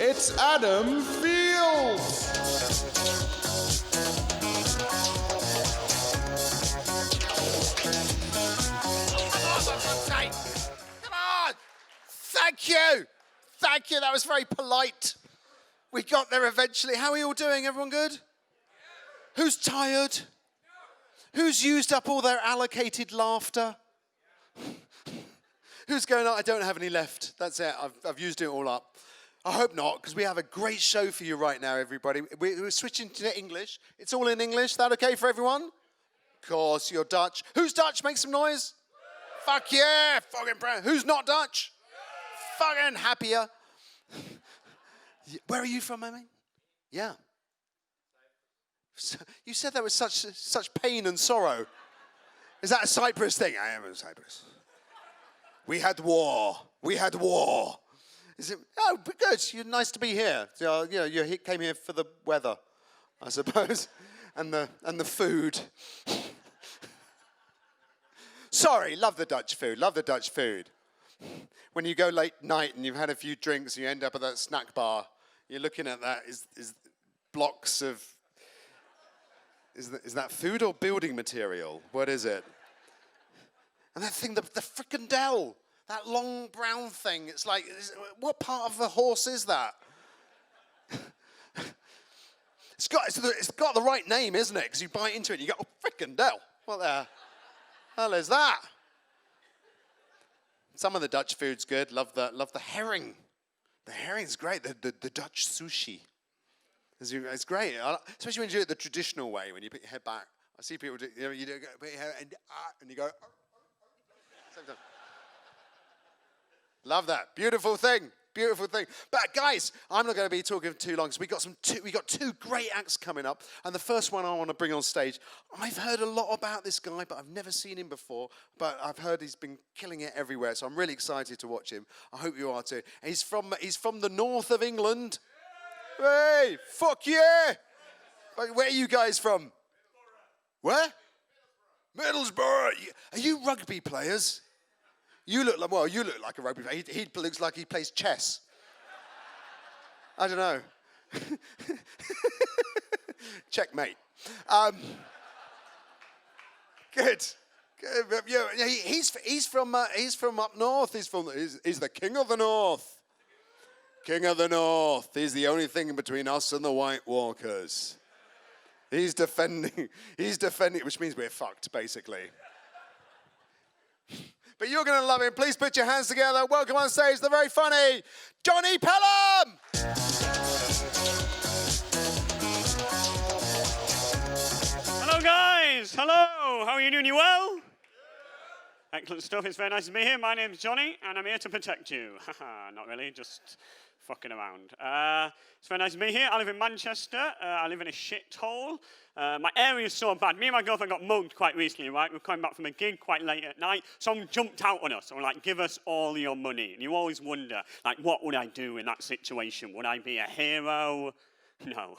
it's Adam Fields. Come on! Thank you! Thank you, that was very polite. We got there eventually. How are you all doing? Everyone good? Who's tired? Who's used up all their allocated laughter? Who's going, I don't have any left. That's it, I've used it all up. I hope not, because we have a great show for you right now, everybody. We're switching to English. It's all in English. Is that okay for everyone? Of course, you're Dutch. Who's Dutch? Make some noise. Fuck yeah, fucking proud. Who's not Dutch? Fucking happier. Where are you from, I mean? Yeah. You said that with such pain and sorrow. Is that a Cyprus thing? I am in Cyprus. We had war. We had war. Is it? Oh, good. You're nice to be here. So, you came here for the weather, I suppose, and the food. Sorry, love the Dutch food. Love the Dutch food. When you go late night and you've had a few drinks and you end up at that snack bar, you're looking at that is blocks of. Is that food or building material? What is it? And that thing, the frickin' Dell, that long brown thing. It's like, what part of a horse is that? It's got the right name, isn't it? Because you bite into it and you go, oh, frickin' Dell. What the hell is that? Some of the Dutch food's good. Love the herring. The herring's great. The Dutch sushi. It's great, especially when you do it the traditional way, when you put your head back. I see people do, you do put your head and you go. Love that. Beautiful thing. Beautiful thing. But guys, I'm not going to be talking too long because we got two great acts coming up. And the first one I want to bring on stage, I've heard a lot about this guy, but I've never seen him before. But I've heard he's been killing it everywhere, so I'm really excited to watch him. I hope you are too. And he's from the north of England. Hey, fuck yeah! Where are you guys from? Where? Middlesbrough. Are you rugby players? You look like a rugby player. He looks like he plays chess. I don't know. Checkmate. Good. Yeah, he's from up north. He's the king of the north. King of the North. He's the only thing between us and the White Walkers. He's defending, which means we're fucked, basically. But you're going to love him. Please put your hands together. Welcome on stage, the very funny Johnny Pelham! Hello, guys. Hello. How are you doing? You well? Excellent stuff. It's very nice to be here. My name's Johnny, and I'm here to protect you. Not really, just fucking around. It's very nice to be here. I live in Manchester. I live in a shithole. My area is so bad. Me and my girlfriend got mugged quite recently, right? We're coming back from a gig quite late at night. Someone jumped out on us and were like, give us all your money. And you always wonder, like, what would I do in that situation? Would I be a hero? No.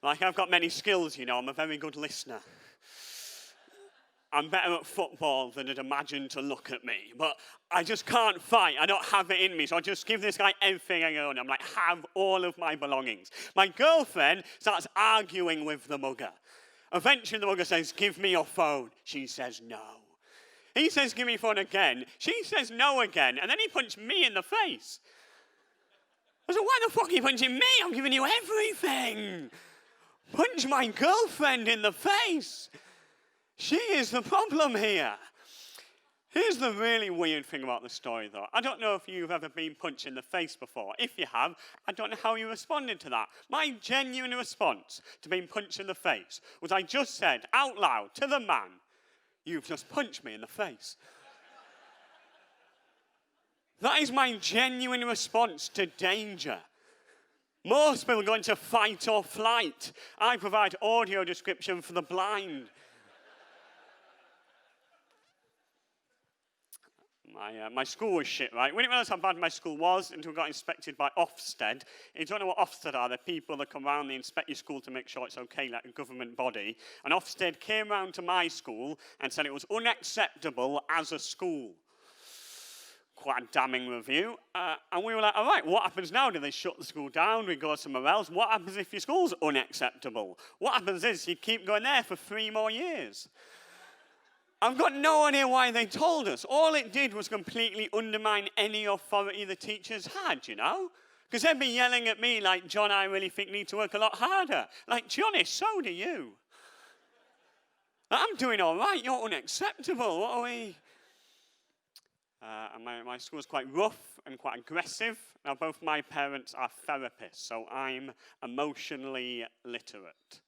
Like, I've got many skills, I'm a very good listener. I'm better at football than I'd imagine to look at me. But I just can't fight. I don't have it in me. So I just give this guy everything I own. I'm like, have all of my belongings. My girlfriend starts arguing with the mugger. Eventually the mugger says, give me your phone. She says no. He says, give me your phone again. She says no again. And then he punched me in the face. I said, why the fuck are you punching me? I'm giving you everything. Punch my girlfriend in the face. She is the problem here. Here's the really weird thing about the story, though. I don't know if you've ever been punched in the face before. If you have, I don't know how you responded to that. My genuine response to being punched in the face was I just said out loud to the man, you've just punched me in the face. That is my genuine response to danger. Most people go into fight or flight. I provide audio description for the blind. My school was shit, right? We didn't realize how bad my school was until we got inspected by Ofsted. If you don't know what Ofsted are, they're people that come around, they inspect your school to make sure it's okay, like a government body. And Ofsted came round to my school and said it was unacceptable as a school. quite a damning review. And we were like, all right, what happens now? Do they shut the school down? Do we go somewhere else? What happens if your school's unacceptable? What happens is you keep going there for 3 more years. I've got no idea why they told us. All it did was completely undermine any authority the teachers had, you know? Because they'd be yelling at me like, John, I really think you need to work a lot harder. Like, Johnny, so do you. I'm doing all right, you're unacceptable, what are we? And my school's quite rough and quite aggressive. Now, both my parents are therapists, so I'm emotionally literate.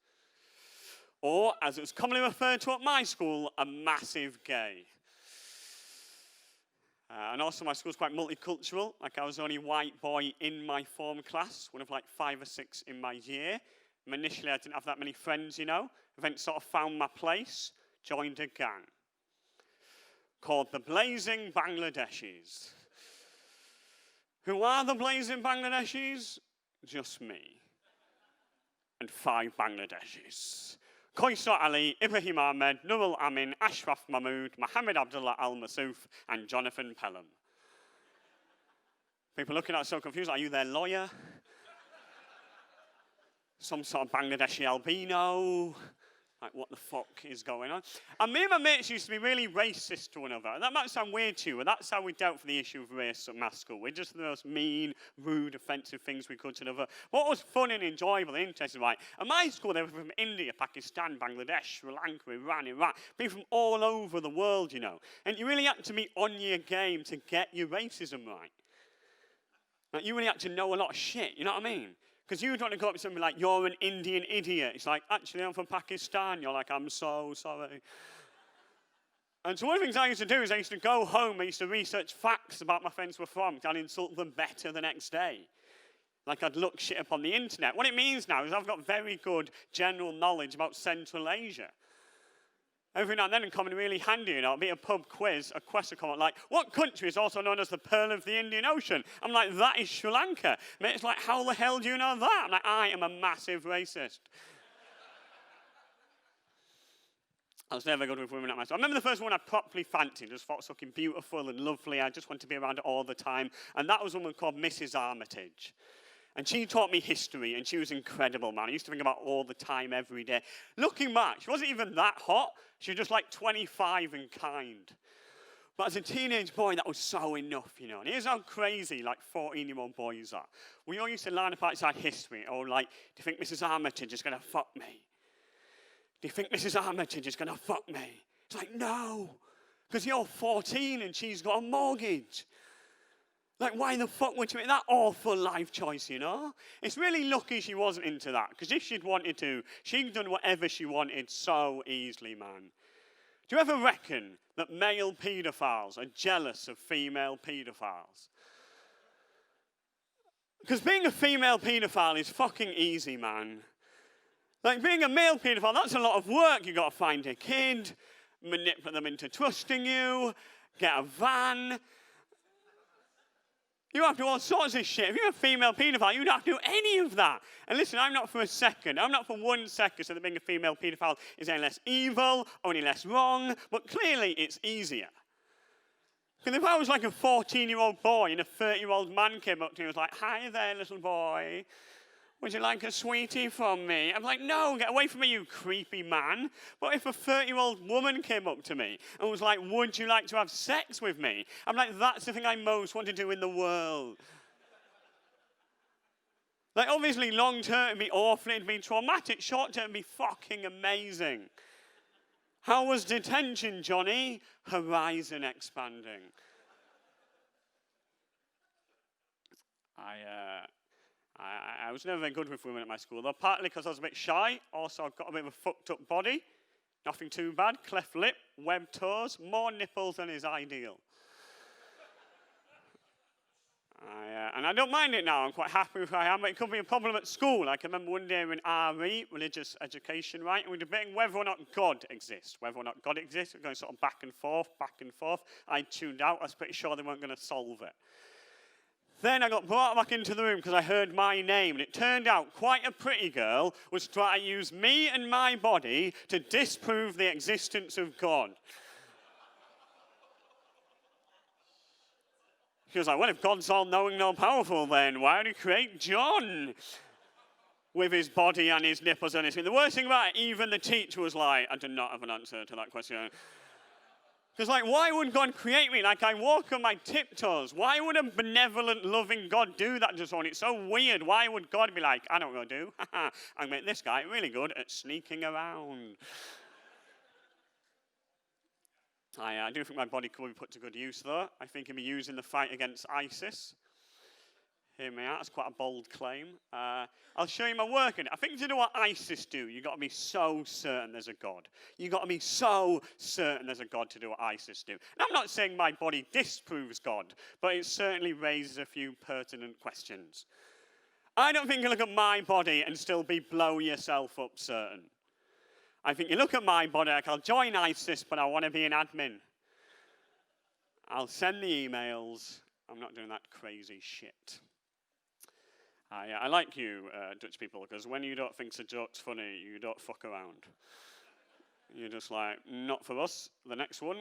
Or, as it was commonly referred to at my school, a massive gay. And also, my school's quite multicultural. Like, I was the only white boy in my form class, one of like 5 or 6 in my year. And initially, I didn't have that many friends, you know. Then sort of found my place, joined a gang called the Blazing Bangladeshis. Who are the Blazing Bangladeshis? Just me. And 5 Bangladeshis. Qaisar Ali, Ibrahim Ahmed, Nurul Amin, Ashraf Mahmood, Mohammed Abdullah Al Masouf, and Jonathan Pelham. People looking at us so confused, are you their lawyer? Some sort of Bangladeshi albino? Like, what the fuck is going on? And me and my mates used to be really racist to one another. That might sound weird to you, but that's how we dealt with the issue of race at my school. We're just the most mean, rude, offensive things we could to another. What was fun and enjoyable and interesting, right? At my school, they were from India, Pakistan, Bangladesh, Sri Lanka, Iran, Iraq. People from all over the world, you know. And you really had to be on your game to get your racism right. Like, you really had to know a lot of shit, you know what I mean? Because you don't want to go up to somebody like, you're an Indian idiot. It's like, actually, I'm from Pakistan. You're like, I'm so sorry. And so one of the things I used to do is I used to go home, I used to research facts about my friends were from, and I'd insult them better the next day. Like, I'd look shit up on the internet. What it means now is I've got very good general knowledge about Central Asia. Every now and then, it come in really handy, you know, it'll be a pub quiz, a question comment like, what country is also known as the Pearl of the Indian Ocean? I'm like, that is Sri Lanka. Mate, it's like, how the hell do you know that? I'm like, I am a massive racist. I was never good with women at my school. I remember the first one I properly fancied, just thought fucking beautiful and lovely. I just wanted to be around it all the time. And that was a woman called Mrs. Armitage. And she taught me history, and she was incredible, man. I used to think about all the time, every day. Looking back, she wasn't even that hot. She was just like 25 and kind. But as a teenage boy, that was so enough, you know. And here's how crazy, like, 14-year-old boys are. We all used to line up outside history, or like, do you think Mrs. Armitage is going to fuck me? Do you think Mrs. Armitage is going to fuck me? It's like, no, because you're 14 and she's got a mortgage. Like, why the fuck would you make that awful life choice, you know? It's really lucky she wasn't into that, because if she'd wanted to, she'd done whatever she wanted so easily, man. Do you ever reckon that male paedophiles are jealous of female paedophiles? Because being a female paedophile is fucking easy, man. Like, being a male paedophile, that's a lot of work. You've got to find a kid, manipulate them into trusting you, get a van. You have to do all sorts of shit. If you're a female paedophile, you don't have to do any of that. And listen, I'm not for 1 second saying that being a female paedophile is any less evil or any less wrong, but clearly it's easier. Because if I was like a 14-year-old boy and a 30-year-old man came up to me and was like, hi there, little boy. Would you like a sweetie from me? I'm like, no, get away from me, you creepy man. But if a 30-year-old woman came up to me and was like, would you like to have sex with me? I'm like, that's the thing I most want to do in the world. Like, obviously, long-term, it'd be awful, it'd be traumatic. Short-term, it'd be fucking amazing. How was detention, Johnny? Horizon expanding. I was never very good with women at my school, though, partly because I was a bit shy. Also, I've got a bit of a fucked up body. Nothing too bad. Cleft lip, webbed toes, more nipples than is ideal. And I don't mind it now. I'm quite happy with who I am, but it could be a problem at school. I can remember one day in RE, religious education, right, and we were debating whether or not God exists. Whether or not God exists, we're going sort of back and forth, back and forth. I tuned out. I was pretty sure they weren't going to solve it. Then I got brought back into the room because I heard my name, and it turned out quite a pretty girl was trying to use me and my body to disprove the existence of God. She was like, well, if God's all-knowing and all-powerful, then why did he create John? With his body and his nipples and everything. The worst thing about it, even the teacher was like, I do not have an answer to that question. Because, like, why would God create me? Like, I walk on my tiptoes. Why would a benevolent, loving God do that to someone? It's so weird. Why would God be like, I know what I'm going to do. I make this guy really good at sneaking around. I do think my body could be put to good use, though. I think it'd be used in the fight against ISIS. Hear me out, that's quite a bold claim. I'll show you my work in it. I think to do what ISIS do, you've got to be so certain there's a God. You've got to be so certain there's a God to do what ISIS do. And I'm not saying my body disproves God, but it certainly raises a few pertinent questions. I don't think you look at my body and still be blow yourself up certain. I think you look at my body like, I'll join ISIS, but I want to be an admin. I'll send the emails. I'm not doing that crazy shit. I like you, Dutch people, because when you don't think a joke's funny, you don't fuck around. You're just like, not for us. The next one.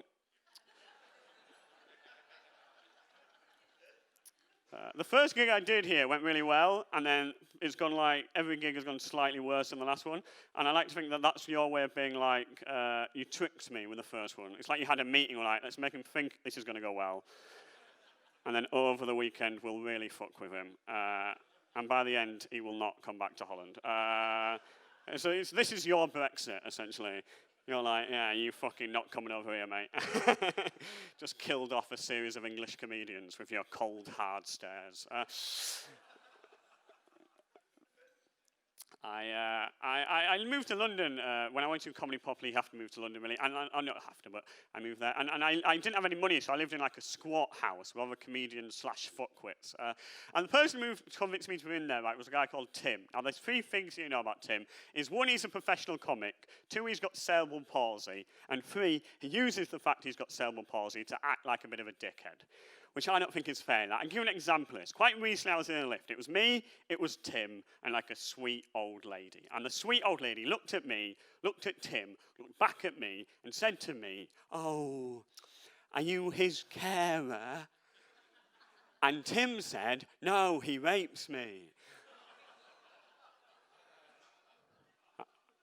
The first gig I did here went really well, and then it's gone like, every gig has gone slightly worse than the last one. And I like to think that that's your way of being like, you tricked me with the first one. It's like you had a meeting, like, let's make him think this is going to go well. And then over the weekend, we'll really fuck with him. And by the end, he will not come back to Holland. So this is your Brexit, essentially. You're like, yeah, you fucking not coming over here, mate. Just killed off a series of English comedians with your cold, hard stares. I moved to London. When I went to Comedy Poplar, you have to move to London, really. And I don't have to, but I moved there. And I didn't have any money, so I lived in like a squat house with other comedians / fuckwits. And the person who convinced me to be in there, right, was a guy called Tim. Now, there's 3 things you know about Tim. Is 1, he's a professional comic. 2, he's got cerebral palsy. And 3, he uses the fact he's got cerebral palsy to act like a bit of a dickhead, which I don't think is fair. Like, I'll give you an example of this. Quite recently, I was in a lift. It was me, it was Tim, and like a sweet old lady. And the sweet old lady looked at me, looked at Tim, looked back at me, and said to me, oh, are you his carer? And Tim said, no, he rapes me.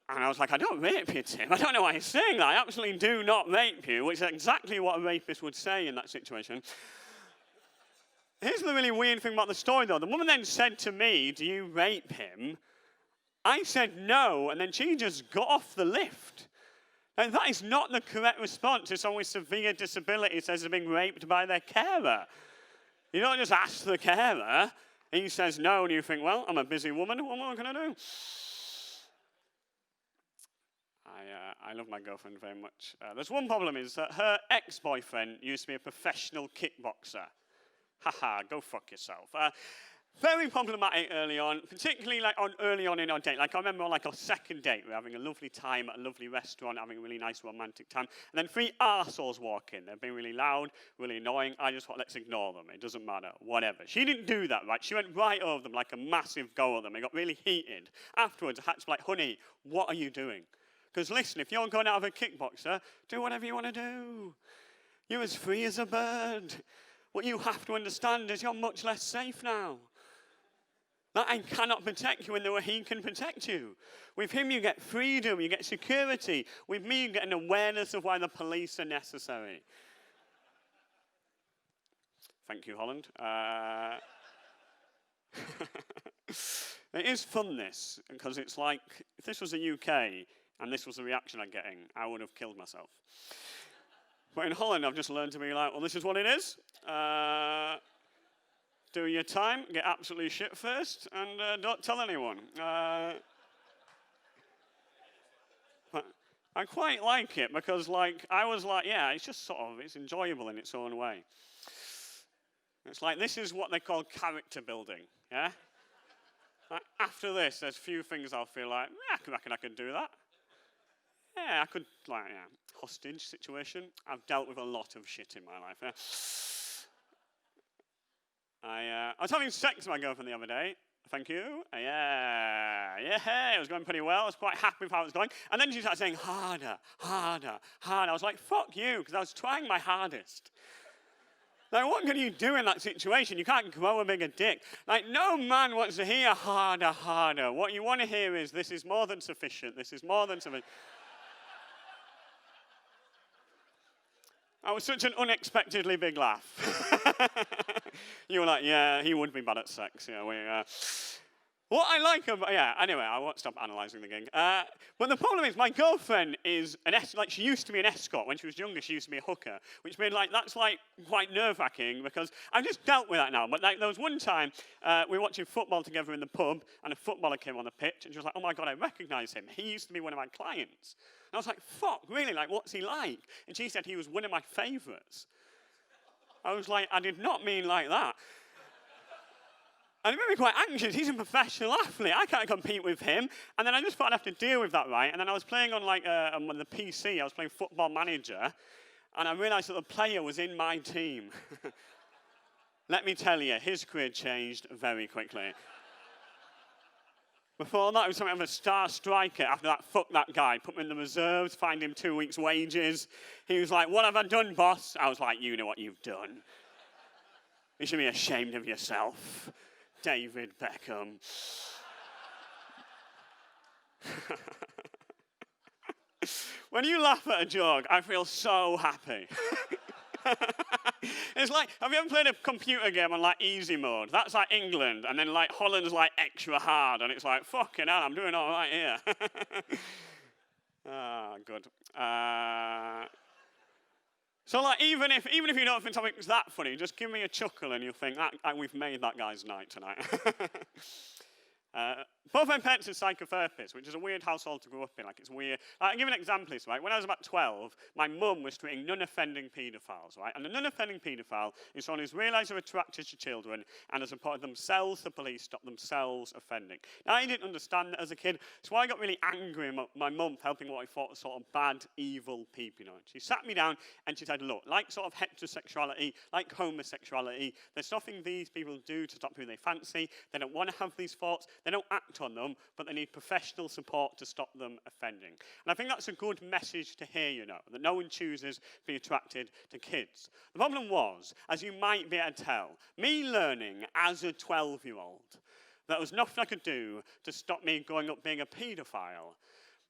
And I was like, I don't rape you, Tim. I don't know why he's saying that. I absolutely do not rape you, which is exactly what a rapist would say in that situation. Here's the really weird thing about the story, though. The woman then said to me, do you rape him? I said no, and then she just got off the lift. And that is not the correct response to someone with severe disability says they're being raped by their carer. You don't just ask the carer. He says no, and you think, well, I'm a busy woman. What more can I do? I love my girlfriend very much. There's one problem is that her ex-boyfriend used to be a professional kickboxer. Haha, go fuck yourself. Very problematic early on, particularly like early on in our date. Like I remember on like our second date, we were having a lovely time at a lovely restaurant, having a really nice romantic time. And then 3 arseholes walk in. They've been really loud, really annoying. I just thought, let's ignore them. It doesn't matter, whatever. She didn't do that, right? She went right over them like a massive go at them. It got really heated. Afterwards, I had to be like, honey, what are you doing? Because listen, if you're going out of a kickboxer, do whatever you want to do. You're as free as a bird. What you have to understand is you're much less safe now. That I cannot protect you in the way he can protect you. With him, you get freedom, you get security. With me, you get an awareness of why the police are necessary. Thank you, Holland. It is fun, this, because it's like, if this was the UK and this was the reaction I'm getting, I would have killed myself. But in Holland, I've just learned to be like, well, this is what it is. Do your time, get absolutely shit first, and don't tell anyone. But I quite like it because, like, I was like, yeah, it's just sort of, it's enjoyable in its own way. It's like, this is what they call character building, yeah? Like, after this, there's few things I'll feel like, yeah, I reckon I could do that. Yeah, I could, like, yeah, hostage situation. I've dealt with a lot of shit in my life, yeah? I was having sex with my girlfriend the other day. Thank you. Yeah, it was going pretty well. I was quite happy with how it was going. And then she started saying, harder, harder, harder. I was like, fuck you, because I was trying my hardest. Like, what can you do in that situation? You can't grow a bigger dick. Like, no man wants to hear harder, harder. What you want to hear is, this is more than sufficient. This is more than sufficient. That was such an unexpectedly big laugh. You were like, yeah, he would be bad at sex. Yeah, what I like about, yeah, anyway, I won't stop analysing the gig. But the problem is, my girlfriend is she used to be an escort. When she was younger, she used to be a hooker, which made, that's, quite nerve-wracking, because I've just dealt with that now. But, there was one time, we were watching football together in the pub, and a footballer came on the pitch, and she was like, oh my God, I recognise him. He used to be one of my clients. And I was like, fuck, really? What's he like? And she said he was one of my favourites. I was like, I did not mean like that. And it made me quite anxious. He's a professional athlete. I can't compete with him. And then I just thought I'd have to deal with that, right? And then I was playing on on the PC. I was playing Football Manager. And I realised that the player was in my team. Let me tell you, his career changed very quickly. Before that, it was something of a star striker. After that, fuck that guy. Put him in the reserves, find him 2 weeks' wages. He was like, what have I done, boss? I was like, you know what you've done. You should be ashamed of yourself. David Beckham. When you laugh at a joke, I feel so happy. It's like, have you ever played a computer game on easy mode? That's England, and then Holland's extra hard, and it's fucking hell, I'm doing all right here. Good. So even if you don't think something's that funny, just give me a chuckle and you'll think that we've made that guy's night tonight. Both my parents are psychotherapists, which is a weird household to grow up in. It's weird. I'll give you an example. Right? When I was about 12, my mum was treating non-offending paedophiles, right? And a non-offending paedophile is someone who's realised they're attracted to children and has reported themselves to police, stop themselves offending. Now, I didn't understand that as a kid, so I got really angry at my mum for helping what I thought was sort of bad, evil people. She sat me down and she said, look, sort of heterosexuality, homosexuality, there's nothing these people do to stop who they fancy. They don't want to have these thoughts. They don't act on them, but they need professional support to stop them offending. And I think that's a good message to hear, that no one chooses to be attracted to kids. The problem was, as you might be able to tell, me learning as a 12-year-old that there was nothing I could do to stop me growing up being a paedophile.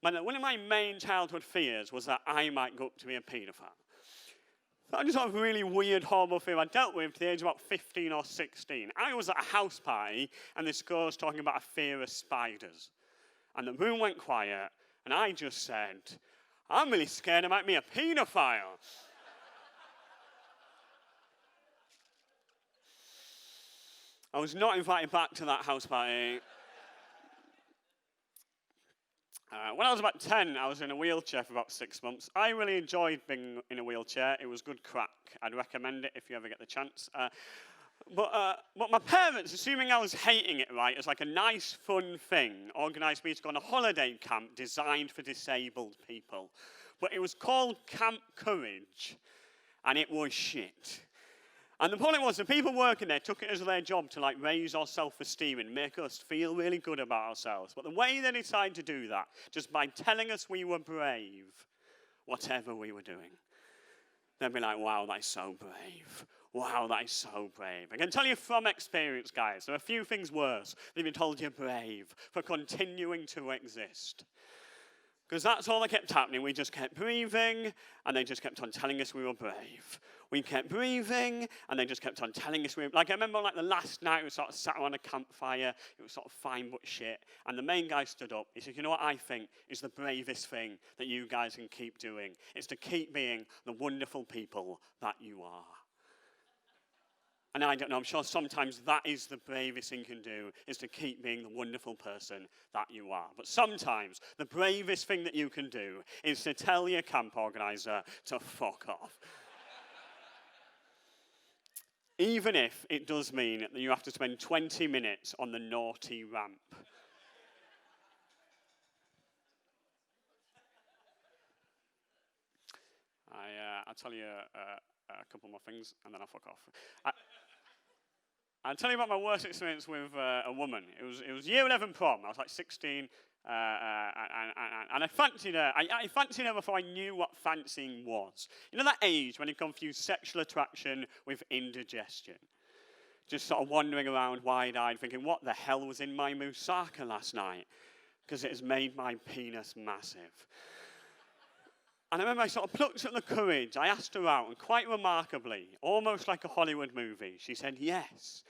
One of my main childhood fears was that I might grow up to be a paedophile. That was a really weird, horrible fear I dealt with to the age of about 15 or 16. I was at a house party, and this girl was talking about a fear of spiders. And the room went quiet, and I just said, I'm really scared I might be a paedophile. I was not invited back to that house party. When I was about 10, I was in a wheelchair for about 6 months. I really enjoyed being in a wheelchair. It was good crack. I'd recommend it if you ever get the chance. But my parents, assuming I was hating it, right, as a nice, fun thing, organised me to go on a holiday camp designed for disabled people. But it was called Camp Courage, and it was shit. And the problem was the people working there took it as their job to raise our self-esteem and make us feel really good about ourselves. But the way they decided to do that, just by telling us we were brave, whatever we were doing, they'd be like, wow, that is so brave. Wow, that is so brave. I can tell you from experience, guys, there are a few things worse than being told you're brave for continuing to exist. Because that's all that kept happening. We just kept breathing, and they just kept on telling us we were brave. We kept breathing, and they just kept on telling us we were... I remember, the last night, we sort of sat around a campfire. It was sort of fine but shit. And the main guy stood up. He said, you know what I think is the bravest thing that you guys can keep doing? It's to keep being the wonderful people that you are. And I don't know, I'm sure sometimes that is the bravest thing you can do, is to keep being the wonderful person that you are. But sometimes the bravest thing that you can do is to tell your camp organizer to fuck off. Even if it does mean that you have to spend 20 minutes on the naughty ramp. I'll tell you a couple more things, and then I'll fuck off. I'll tell you about my worst experience with a woman. It was year 11 prom. I was 16, And I fancied her. I fancied her before I knew what fancying was. You know that age when you confuse sexual attraction with indigestion? Just sort of wandering around wide-eyed thinking, what the hell was in my moussaka last night? Because it has made my penis massive. And I remember I sort of plucked up the courage. I asked her out, and quite remarkably, almost like a Hollywood movie, she said yes.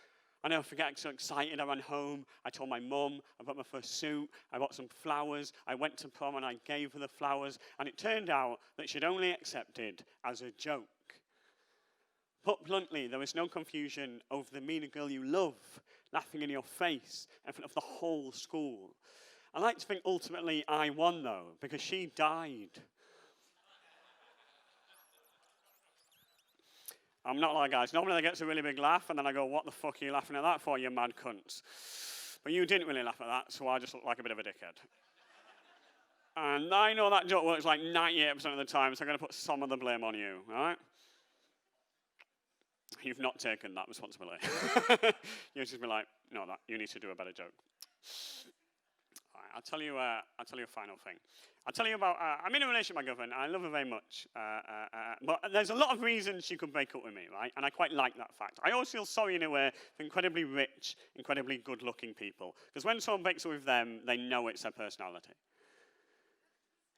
I never forget, so excited. I ran home. I told my mum. I bought my first suit. I bought some flowers. I went to prom and I gave her the flowers. And it turned out that she'd only accepted as a joke. Put bluntly, there was no confusion over the meaner girl you love laughing in your face in front of the whole school. I like to think ultimately I won, though, because she died. I'm not like guys. Normally I get a really big laugh, and then I go, what the fuck are you laughing at that for, you mad cunts? But you didn't really laugh at that, so I just look like a bit of a dickhead. And I know that joke works like 98% of the time, so I'm going to put some of the blame on you, all right? You've not taken that responsibility. You've just been like, no, you need to do a better joke. All right, I'll tell you a final thing. I'll tell you about, I'm in a relationship with my girlfriend. I love her very much. But there's a lot of reasons she could break up with me, right? And I quite like that fact. I always feel sorry in a way for incredibly rich, incredibly good-looking people. Because when someone breaks up with them, they know it's their personality.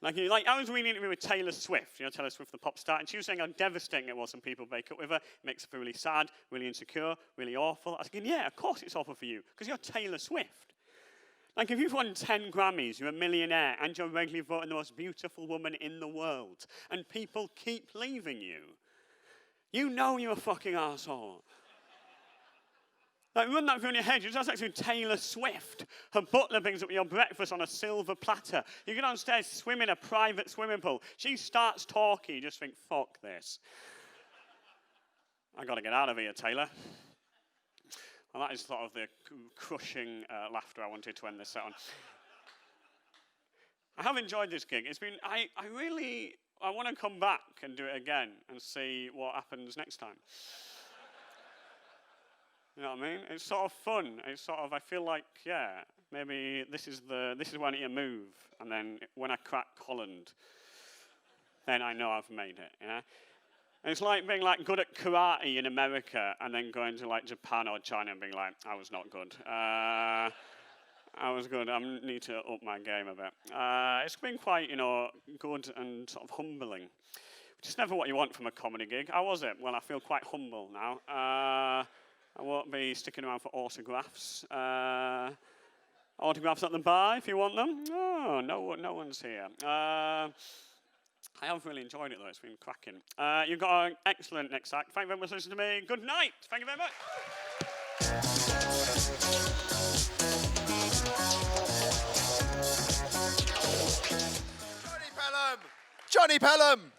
Like I was reading an interview with Taylor Swift, you know, Taylor Swift, the pop star, and she was saying how devastating it was when people break up with her. It makes her feel really sad, really insecure, really awful. I was thinking, yeah, of course it's awful for you, because you're Taylor Swift. Like, if you've won 10 Grammys, you're a millionaire, and you're regularly voted the most beautiful woman in the world, and people keep leaving you, you know you're a fucking arsehole. Like, run that through your head. You're just actually Taylor Swift. Her butler brings up your breakfast on a silver platter. You get downstairs, swim in a private swimming pool. She starts talking. You just think, fuck this. I got to get out of here, Taylor. Well, that is sort of the crushing laughter I wanted to end this set on. I have enjoyed this gig. It's been, I want to come back and do it again and see what happens next time. You know what I mean? It's sort of fun. It's sort of, I feel like, yeah, maybe this is where I need to move. And then when I crack Holland, then I know I've made it, yeah? And it's like being like good at karate in America and then going to like Japan or China and being like, I was not good. I was good. I need to up my game a bit. It's been quite, good and sort of humbling. Which is never what you want from a comedy gig. How was it? Well, I feel quite humble now. I won't be sticking around for autographs. Autographs at the bar if you want them. Oh, no one's here. I have really enjoyed it though. It's been cracking. You've got an excellent next act. Thank you very much for listening to me. Good night. Thank you very much. Johnny Pelham!